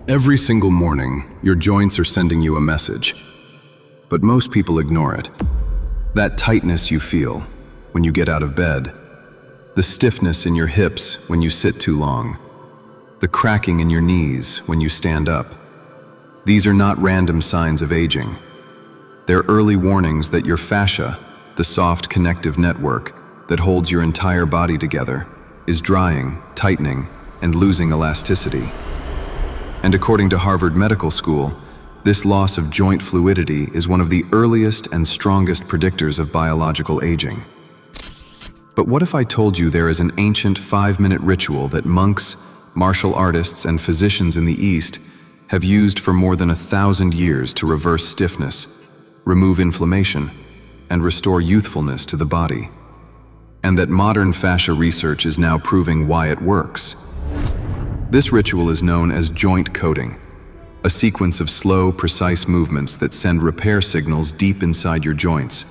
Every single morning, your joints are sending you a message, but most people ignore it. That tightness you feel when you get out of bed, the stiffness in your hips when you sit too long, the cracking in your knees when you stand up. These are not random signs of aging. They're early warnings that your fascia, the soft connective network that holds your entire body together, is drying, tightening, and losing elasticity. And according to Harvard Medical School, this loss of joint fluidity is one of the earliest and strongest predictors of biological aging. But what if I told you there is an ancient 5-minute ritual that monks, martial artists, and physicians in the East have used for more than 1,000 years to reverse stiffness, remove inflammation, and restore youthfulness to the body? And that modern fascia research is now proving why it works. This ritual is known as joint coating, a sequence of slow, precise movements that send repair signals deep inside your joints,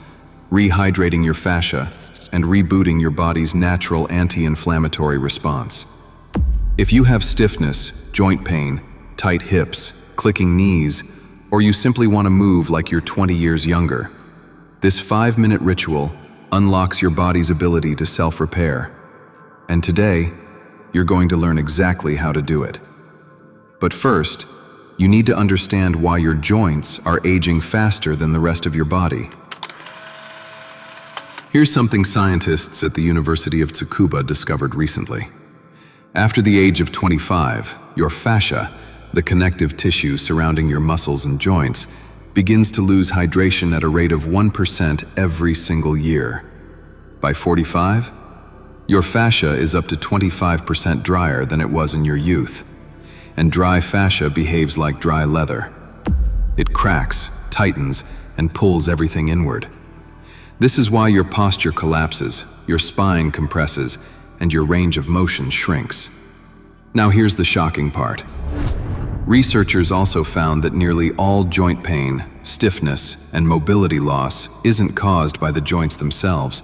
rehydrating your fascia and rebooting your body's natural anti-inflammatory response. If you have stiffness, joint pain, tight hips, clicking knees, or you simply want to move like you're 20 years younger, this 5-minute ritual unlocks your body's ability to self-repair. And today, you're going to learn exactly how to do it. But first, you need to understand why your joints are aging faster than the rest of your body. Here's something scientists at the University of Tsukuba discovered recently. After the age of 25, your fascia, the connective tissue surrounding your muscles and joints, begins to lose hydration at a rate of 1% every single year. By 45, your fascia is up to 25% drier than it was in your youth. And dry fascia behaves like dry leather. It cracks, tightens, and pulls everything inward. This is why your posture collapses, your spine compresses, and your range of motion shrinks. Now here's the shocking part. Researchers also found that nearly all joint pain, stiffness, and mobility loss isn't caused by the joints themselves,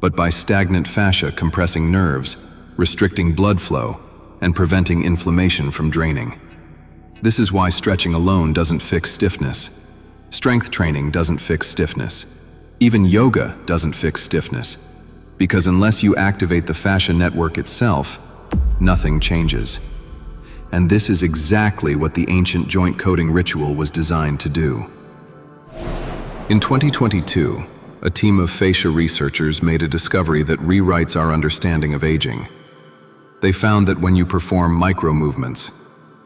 but by stagnant fascia compressing nerves, restricting blood flow, and preventing inflammation from draining. This is why stretching alone doesn't fix stiffness. Strength training doesn't fix stiffness. Even yoga doesn't fix stiffness. Because unless you activate the fascia network itself, nothing changes. And this is exactly what the ancient joint coating ritual was designed to do. In 2022, a team of fascia researchers made a discovery that rewrites our understanding of aging. They found that when you perform micro-movements,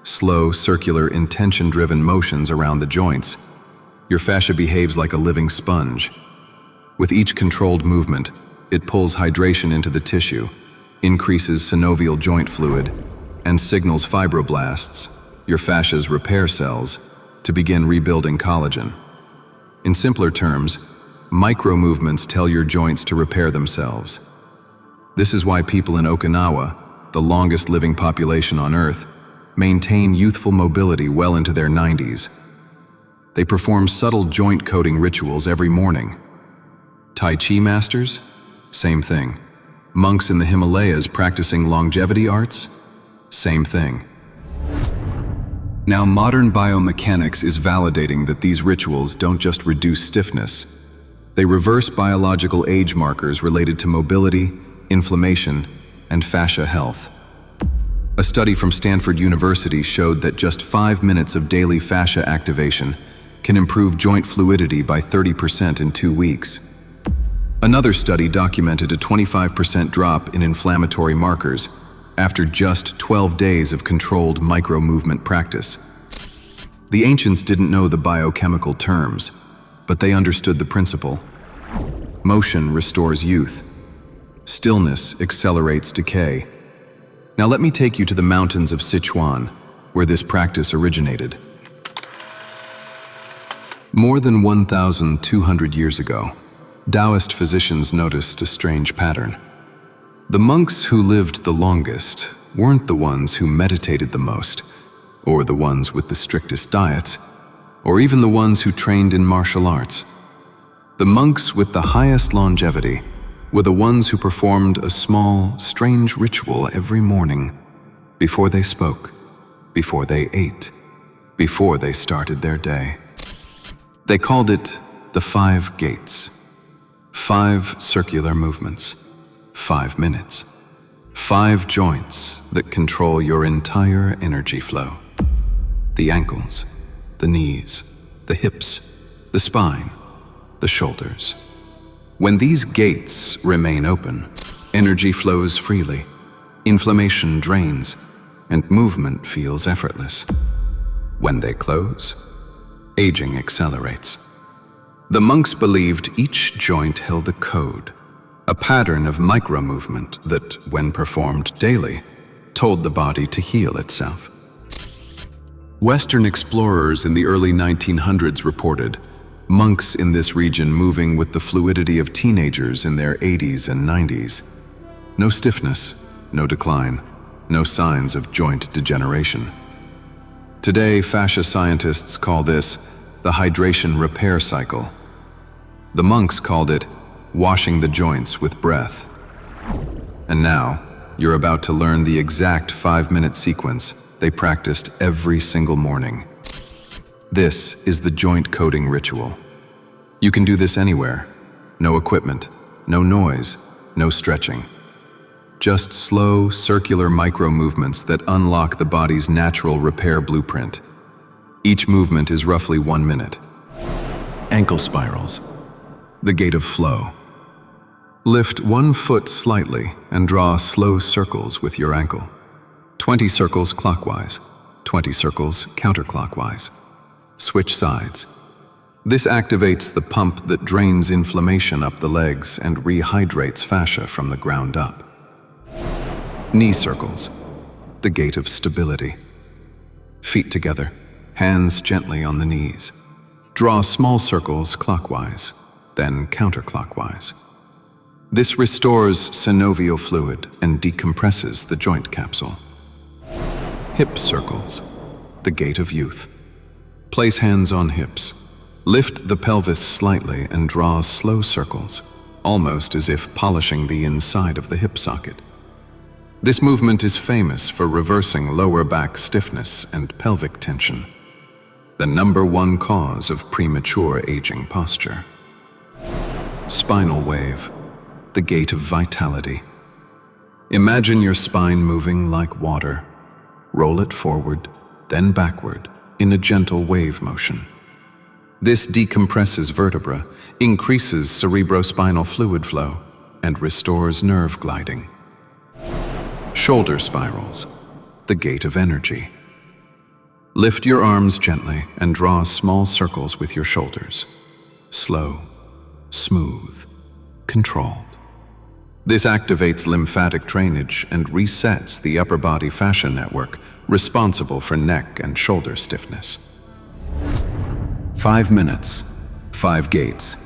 slow, circular, intention-driven motions around the joints, your fascia behaves like a living sponge. With each controlled movement, it pulls hydration into the tissue, increases synovial joint fluid, and signals fibroblasts, your fascia's repair cells, to begin rebuilding collagen. In simpler terms, micro-movements tell your joints to repair themselves. This is why people in Okinawa, the longest living population on Earth, maintain youthful mobility well into their 90s. They perform subtle joint coating rituals every morning. Tai Chi masters? Same thing. Monks in the Himalayas practicing longevity arts? Same thing. Now, modern biomechanics is validating that these rituals don't just reduce stiffness. They reverse biological age markers related to mobility, inflammation, and fascia health. A study from Stanford University showed that just 5 minutes of daily fascia activation can improve joint fluidity by 30% in 2 weeks. Another study documented a 25% drop in inflammatory markers after just 12 days of controlled micro-movement practice. The ancients didn't know the biochemical terms, but they understood the principle. Motion restores youth. Stillness accelerates decay. Now let me take you to the mountains of Sichuan, where this practice originated. More than 1,200 years ago, Taoist physicians noticed a strange pattern. The monks who lived the longest weren't the ones who meditated the most, or the ones with the strictest diets, or even the ones who trained in martial arts. The monks with the highest longevity were the ones who performed a small, strange ritual every morning before they spoke, before they ate, before they started their day. They called it the 5 gates. 5 circular movements, 5 minutes, 5 joints that control your entire energy flow. The ankles, the knees, the hips, the spine, the shoulders. When these gates remain open, energy flows freely, inflammation drains, and movement feels effortless. When they close, aging accelerates. The monks believed each joint held a code, a pattern of micro-movement that, when performed daily, told the body to heal itself. Western explorers in the early 1900s reported monks in this region moving with the fluidity of teenagers in their 80s and 90s. No stiffness, no decline, no signs of joint degeneration. Today, fascia scientists call this the hydration repair cycle. The monks called it washing the joints with breath. And now, you're about to learn the exact 5-minute sequence they practiced every single morning. This is the joint coating ritual. You can do this anywhere. No equipment, no noise, no stretching. Just slow, circular micro-movements that unlock the body's natural repair blueprint. Each movement is roughly 1 minute. Ankle spirals. The gate of flow. Lift 1 foot slightly and draw slow circles with your ankle. 20 circles clockwise, 20 circles counterclockwise. Switch sides. This activates the pump that drains inflammation up the legs and rehydrates fascia from the ground up. Knee circles. The gate of stability. Feet together, hands gently on the knees. Draw small circles clockwise, then counterclockwise. This restores synovial fluid and decompresses the joint capsule. Hip circles, the gate of youth. Place hands on hips. Lift the pelvis slightly and draw slow circles, almost as if polishing the inside of the hip socket. This movement is famous for reversing lower back stiffness and pelvic tension, the #1 cause of premature aging posture. Spinal wave, the gate of vitality. Imagine your spine moving like water. Roll it forward, then backward, in a gentle wave motion. This decompresses vertebra, increases cerebrospinal fluid flow, and restores nerve gliding. Shoulder spirals, the gate of energy. Lift your arms gently and draw small circles with your shoulders. Slow, smooth, controlled. This activates lymphatic drainage and resets the upper body fascia network responsible for neck and shoulder stiffness. 5 minutes, 5 gates.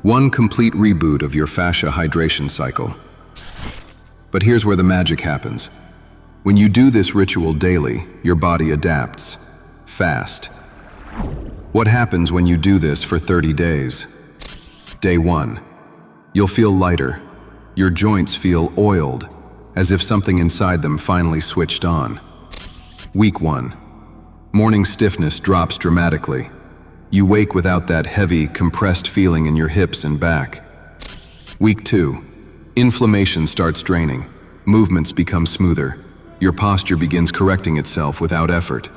1 complete reboot of your fascia hydration cycle. But here's where the magic happens. When you do this ritual daily, your body adapts fast. What happens when you do this for 30 days? Day 1. You'll feel lighter. Your joints feel oiled, as if something inside them finally switched on. Week 1. Morning stiffness drops dramatically. You wake without that heavy, compressed feeling in your hips and back. Week 2. Inflammation starts draining. Movements become smoother. Your posture begins correcting itself without effort.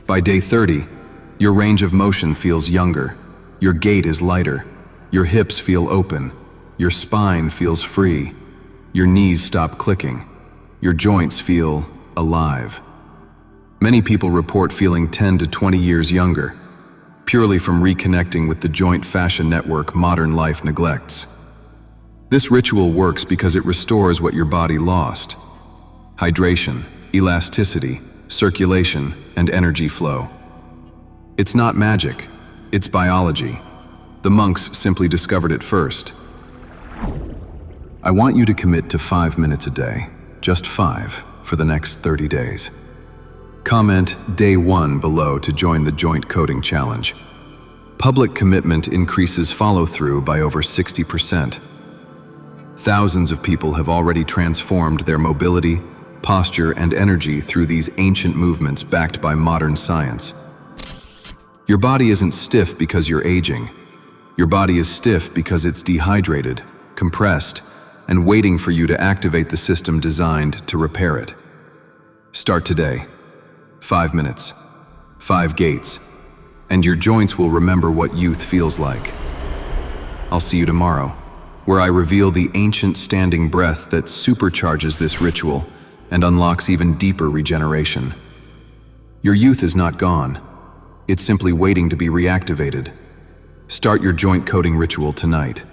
By day 30, your range of motion feels younger. Your gait is lighter. Your hips feel open. Your spine feels free. Your knees stop clicking. Your joints feel alive. Many people report feeling 10 to 20 years younger, purely from reconnecting with the joint fascia network modern life neglects. This ritual works because it restores what your body lost: hydration, elasticity, circulation, and energy flow. It's not magic, it's biology. The monks simply discovered it first. I want you to commit to 5 minutes a day, just 5, for the next 30 days. Comment Day 1 below to join the Joint Coating Challenge. Public commitment increases follow-through by over 60%. Thousands of people have already transformed their mobility, posture, and energy through these ancient movements backed by modern science. Your body isn't stiff because you're aging. Your body is stiff because it's dehydrated, compressed, and waiting for you to activate the system designed to repair it. Start today. 5 minutes, 5 gates, and your joints will remember what youth feels like. I'll see you tomorrow, where I reveal the ancient standing breath that supercharges this ritual and unlocks even deeper regeneration. Your youth is not gone. It's simply waiting to be reactivated. Start your joint coating ritual tonight.